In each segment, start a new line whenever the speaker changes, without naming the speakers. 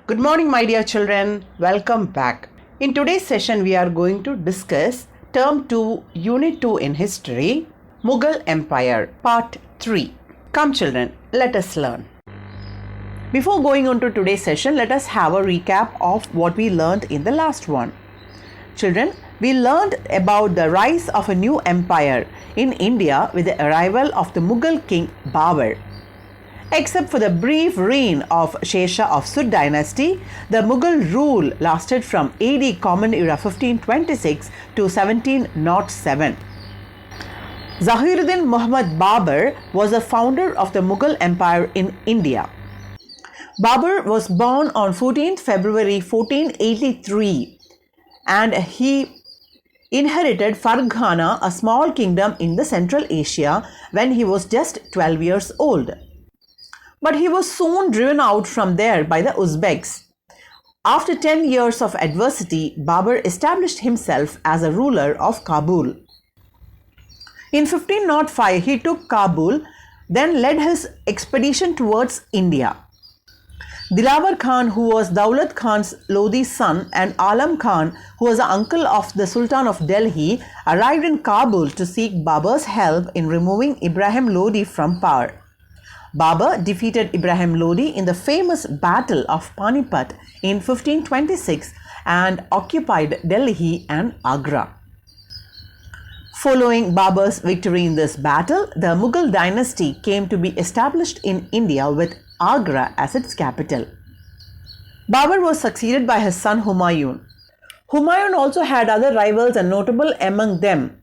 Good morning, my dear children. Welcome back. In today's session, we are going to discuss Term 2, Unit 2 in History, Mughal Empire, Part 3. Come, children, let us learn. Before going on to today's session, let us have a recap of what we learned in the last one. Children, we learned about the rise of a new empire in India with the arrival of the Mughal king Babur. Except for the brief reign of Shesha of Sud dynasty, the Mughal rule lasted from AD Common Era 1526 to 1707. Zahiruddin Muhammad Babur was the founder of the Mughal Empire in India. Babur was born on 14th February 1483 and he inherited Farghana, a small kingdom in the Central Asia, when he was just 12 years old. But he was soon driven out from there by the Uzbeks. After 10 years of adversity, Babur established himself as a ruler of Kabul. In 1505, he took Kabul, then led his expedition towards India. Dilawar Khan, who was Daulat Khan's Lodi son, and Alam Khan, who was the uncle of the Sultan of Delhi, arrived in Kabul to seek Babur's help in removing Ibrahim Lodi from power. Babur defeated Ibrahim Lodi in the famous Battle of Panipat in 1526 and occupied Delhi and Agra. Following Babur's victory in this battle, the Mughal dynasty came to be established in India with Agra as its capital. Babur was succeeded by his son Humayun. Humayun also had other rivals, and notable among them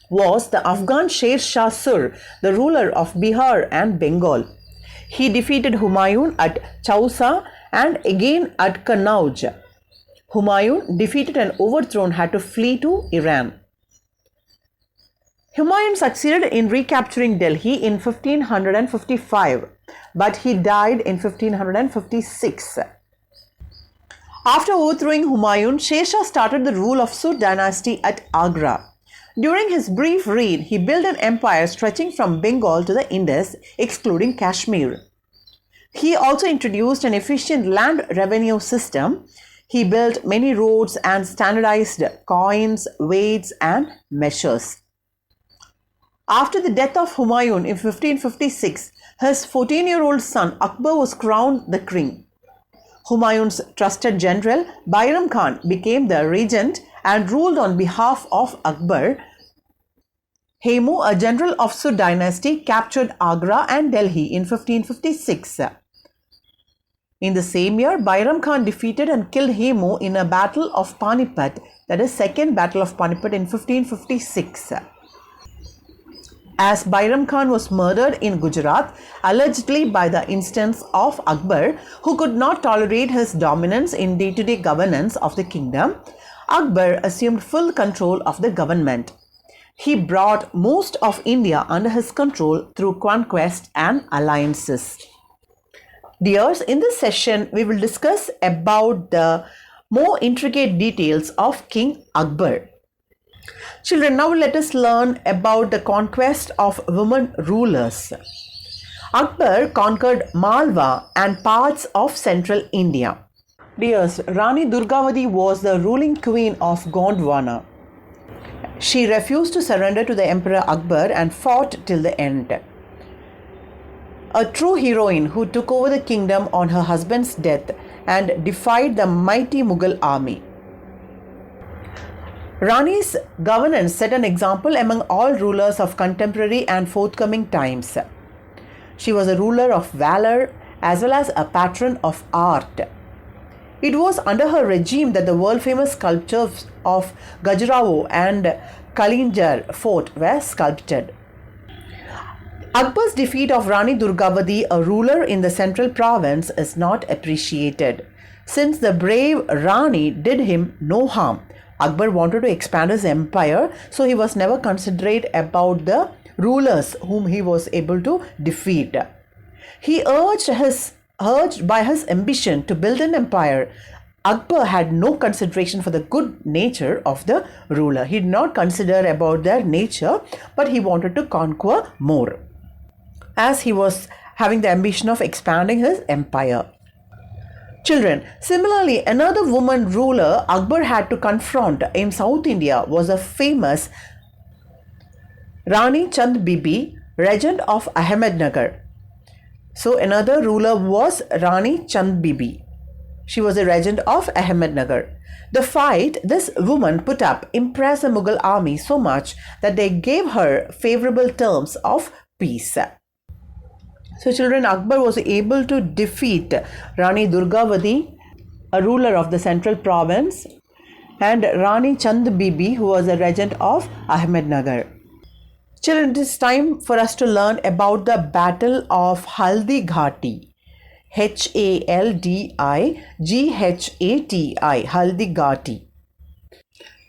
was the Afghan Sher Shah Sur, the ruler of Bihar and Bengal. He defeated Humayun at Chausa and again at Kannauj. Humayun, defeated and overthrown, had to flee to Iran. Humayun succeeded in recapturing Delhi in 1555, but he died in 1556. After overthrowing Humayun, Sher Shah started the rule of Sud dynasty at Agra. During his brief reign, he built an empire stretching from Bengal to the Indus, excluding Kashmir. He also introduced an efficient land revenue system. He built many roads and standardized coins, weights, and measures. After the death of Humayun in 1556, his 14-year-old son Akbar was crowned the king. Humayun's trusted general Bairam Khan became the regent and ruled on behalf of Akbar. Hemu, a general of Sud dynasty, captured Agra and Delhi in 1556. In the same year, Bairam Khan defeated and killed Hemu in a battle of Panipat, that is, Second Battle of Panipat in 1556. As Bairam Khan was murdered in Gujarat, allegedly by the instance of Akbar, who could not tolerate his dominance in day-to-day governance of the kingdom, Akbar assumed full control of the government. He brought most of India under his control through conquest and alliances. Dears, in this session, we will discuss about the more intricate details of King Akbar. Children, now let us learn about the conquest of women rulers. Akbar conquered Malwa and parts of central India. Dears, Rani Durgavati was the ruling queen of Gondwana. She refused to surrender to the Emperor Akbar and fought till the end. A true heroine who took over the kingdom on her husband's death and defied the mighty Mughal army. Rani's governance set an example among all rulers of contemporary and forthcoming times. She was a ruler of valor as well as a patron of art. It was under her regime that the world-famous sculptures of Khajuraho and Kalinjar fort were sculpted. Akbar's defeat of Rani Durgavati, a ruler in the central province, is not appreciated. Since the brave Rani did him no harm, Akbar wanted to expand his empire, so he was never considerate about the rulers whom he was able to defeat. He urged by his ambition to build an empire, Akbar had no consideration for the good nature of the ruler. He did not consider about their nature, but he wanted to conquer more, as he was having the ambition of expanding his empire. Children, similarly, another woman ruler Akbar had to confront in South India was a famous Rani Chand Bibi, regent of Ahmednagar. So another ruler was Rani Chand Bibi. She was a regent of Ahmednagar. The fight this woman put up impressed the Mughal army so much that they gave her favorable terms of peace. So children, Akbar was able to defeat Rani Durgavati, a ruler of the central province, and Rani Chand Bibi, who was a regent of Ahmednagar. Children, it is time for us to learn about the Battle of Haldi Ghati. Haldighati, Haldi Ghati.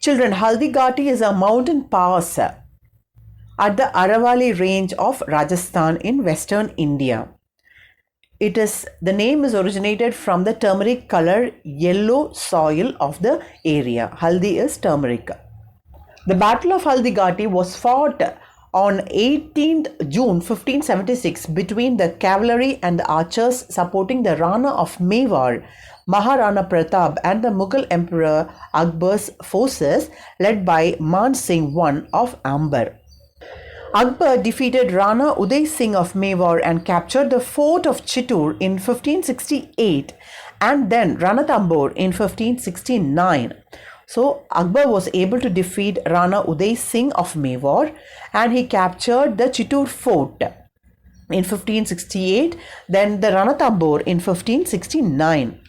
Children, Haldi Ghati is a mountain pass at the Aravali range of Rajasthan in western India. The name is originated from the turmeric color yellow soil of the area. Haldi is turmeric. The Battle of Haldi Ghati was fought on 18th June 1576 between the cavalry and the archers supporting the Rana of Mewar, Maharana Pratap, and the Mughal Emperor Akbar's forces led by Man Singh I of Amber. Akbar defeated Rana Uday Singh of Mewar and captured the fort of Chittoor in 1568 and then Ranthambore in 1569. So Akbar was able to defeat Rana Uday Singh of Mewar and he captured the Chittoor fort in 1568, then the Ranthambore in 1569.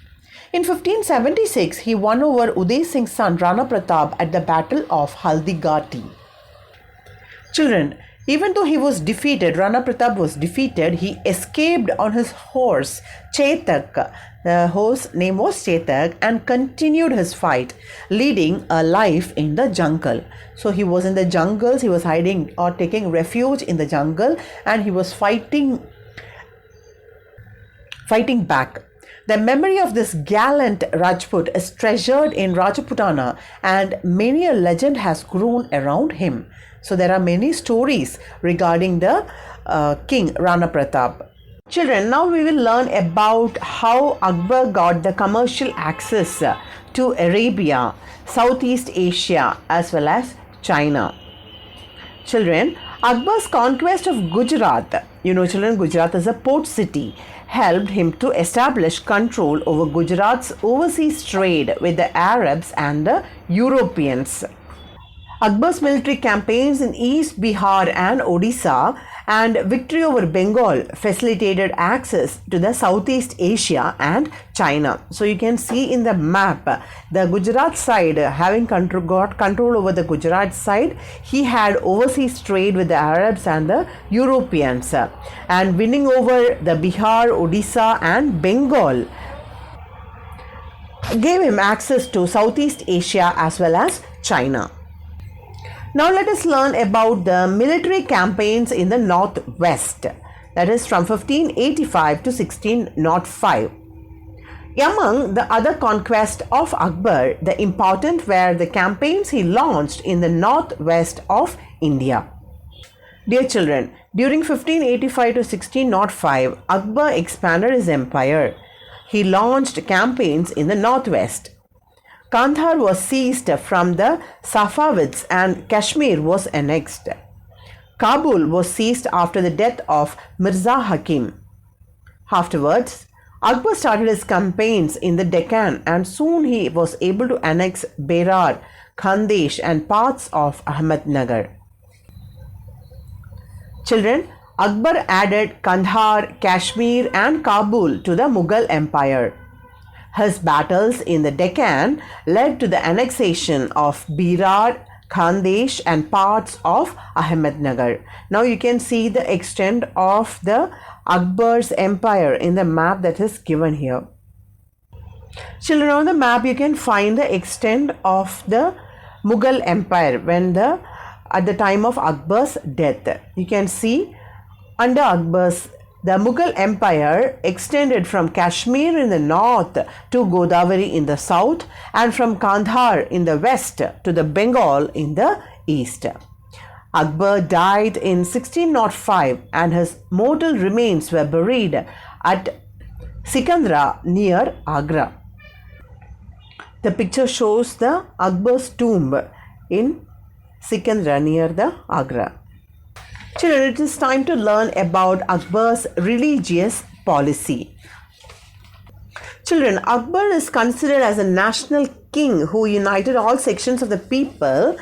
In 1576, he won over Uday Singh's son Rana Pratap at the Battle of Haldi Ghati. Children, even though he was defeated, Rana Pratap was defeated, he escaped on his horse Chetak. The horse name was Chetak and continued his fight, leading a life in the jungle. So he was in the jungles, he was hiding or taking refuge in the jungle and he was fighting back. The memory of this gallant Rajput is treasured in Rajputana and many a legend has grown around him. So there are many stories regarding the King Rana Pratap. Children, now we will learn about how Akbar got the commercial access to Arabia, Southeast Asia as well as China. Children, Akbar's conquest of Gujarat, children, Gujarat is a port city, helped him to establish control over Gujarat's overseas trade with the Arabs and the Europeans. Akbar's military campaigns in East Bihar and Odisha and victory over Bengal facilitated access to the Southeast Asia and China. So you can see in the map, the Gujarat side got control over the Gujarat side. He had overseas trade with the Arabs and the Europeans and winning over the Bihar, Odisha and Bengal gave him access to Southeast Asia as well as China. Now let us learn about the military campaigns in the Northwest, that is from 1585 to 1605. Among the other conquests of Akbar, the important were the campaigns he launched in the northwest of India. Dear children, during 1585 to 1605, Akbar expanded his empire. He launched campaigns in the northwest. Kandahar was seized from the Safavids and Kashmir was annexed. Kabul was seized after the death of Mirza Hakim. Afterwards, Akbar started his campaigns in the Deccan and soon he was able to annex Berar, Khandesh and parts of Ahmednagar. Children, Akbar added Kandahar, Kashmir and Kabul to the Mughal Empire. His battles in the Deccan led to the annexation of Berar, Khandesh and parts of Ahmednagar. Now you can see the extent of the Akbar's empire in the map that is given here. Children, on the map you can find the extent of the Mughal Empire at the time of Akbar's death. You can see under the Mughal Empire extended from Kashmir in the north to Godavari in the south and from Kandahar in the west to the Bengal in the east. Akbar died in 1605 and his mortal remains were buried at Sikandra near Agra. The picture shows the Akbar's tomb in Sikandra near the Agra. Children, it is time to learn about Akbar's religious policy. Children, Akbar is considered as a national king who united all sections of the people.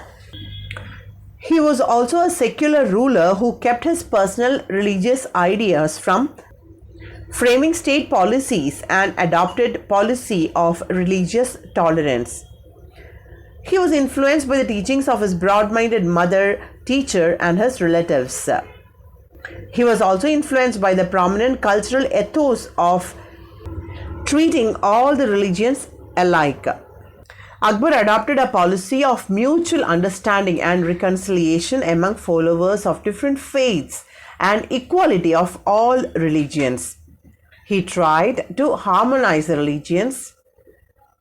He was also a secular ruler who kept his personal religious ideas from framing state policies and adopted policy of religious tolerance. He was influenced by the teachings of his broad-minded mother, teacher, and his relatives. He was also influenced by the prominent cultural ethos of treating all the religions alike. Akbar adopted a policy of mutual understanding and reconciliation among followers of different faiths and equality of all religions. He tried to harmonize the religions.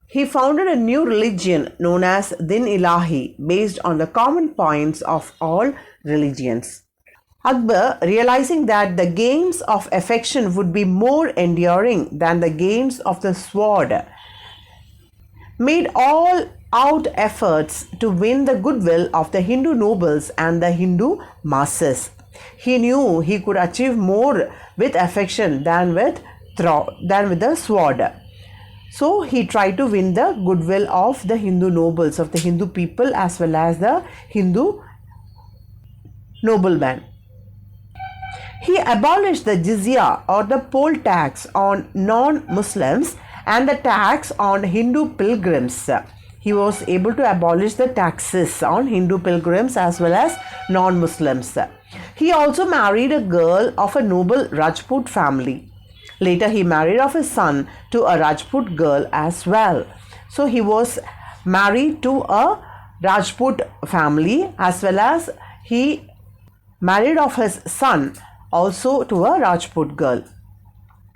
He founded a new religion known as Din Ilahi based on the common points of all religions. Akbar, realizing that the gains of affection would be more enduring than the gains of the sword, made all-out efforts to win the goodwill of the Hindu nobles and the Hindu masses. He knew he could achieve more with affection than with the sword. So he tried to win the goodwill of the Hindu nobles, of the Hindu people as well as the Hindu noblemen. He abolished the jizya or the poll tax on non-Muslims and the tax on Hindu pilgrims. He was able to abolish the taxes on Hindu pilgrims as well as non-Muslims. He also married a girl of a noble Rajput family. Later he married off his son to a Rajput girl as well. So he was married to a Rajput family as well as he married off his son also to a Rajput girl.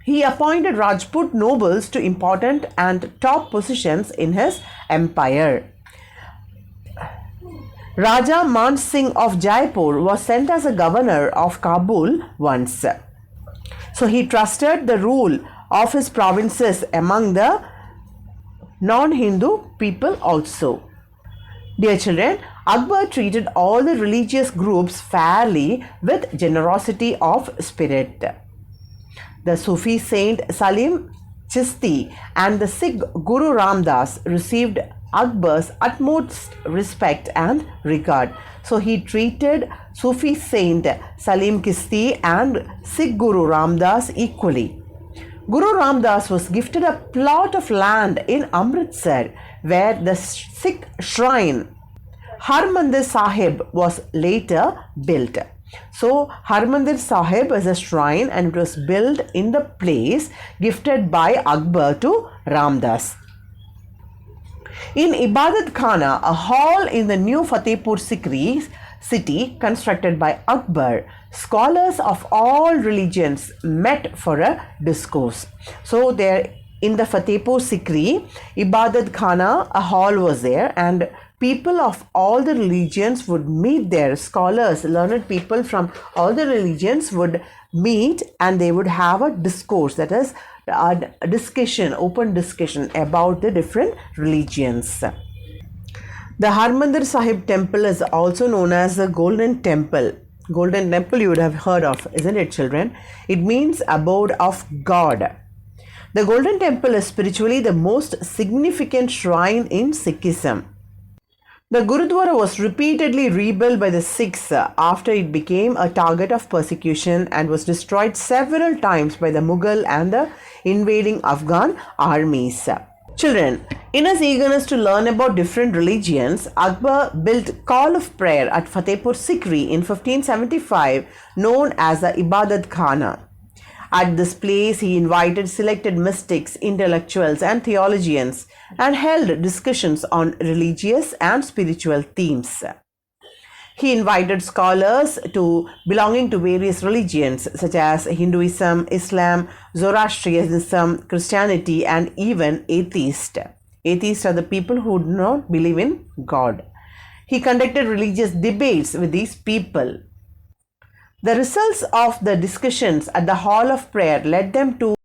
He appointed Rajput nobles to important and top positions in his empire. Raja Man Singh of Jaipur was sent as a governor of Kabul once. So he trusted the rule of his provinces among the non-Hindu people also. Dear children, Akbar treated all the religious groups fairly with generosity of spirit. The Sufi saint Salim Chishti and the Sikh Guru Ramdas received Akbar's utmost respect and regard. So he treated Sufi saint Salim Chishti and Sikh Guru Ramdas equally. Guru Ramdas was gifted a plot of land in Amritsar where the Sikh shrine Harmandir Sahib was later built. So Harmandir Sahib is a shrine and it was built in the place gifted by Akbar to Ramdas. In Ibadat Khana, a hall in the new Fatehpur Sikri city constructed by Akbar, scholars of all religions met for a discourse. So there in the Fatehpur Sikri, Ibadat Khana, a hall was there and people of all the religions would meet there. Scholars, learned people from all the religions would meet and they would have a discourse, that is a discussion, open discussion about the different religions. The Harmandir Sahib temple is also known as the Golden Temple. Golden Temple you would have heard of, isn't it children? It means abode of God. The Golden Temple is spiritually the most significant shrine in Sikhism. The Gurudwara was repeatedly rebuilt by the Sikhs after it became a target of persecution and was destroyed several times by the Mughal and the invading Afghan armies. Children, in his eagerness to learn about different religions, Akbar built Call of Prayer at Fatehpur Sikri in 1575, known as the Ibadat Khana. At this place, he invited selected mystics, intellectuals, and theologians and held discussions on religious and spiritual themes. He invited scholars belonging to various religions such as Hinduism, Islam, Zoroastrianism, Christianity, and even atheists. Atheists are the people who do not believe in God. He conducted religious debates with these people. The results of the discussions at the Hall of Prayer led them to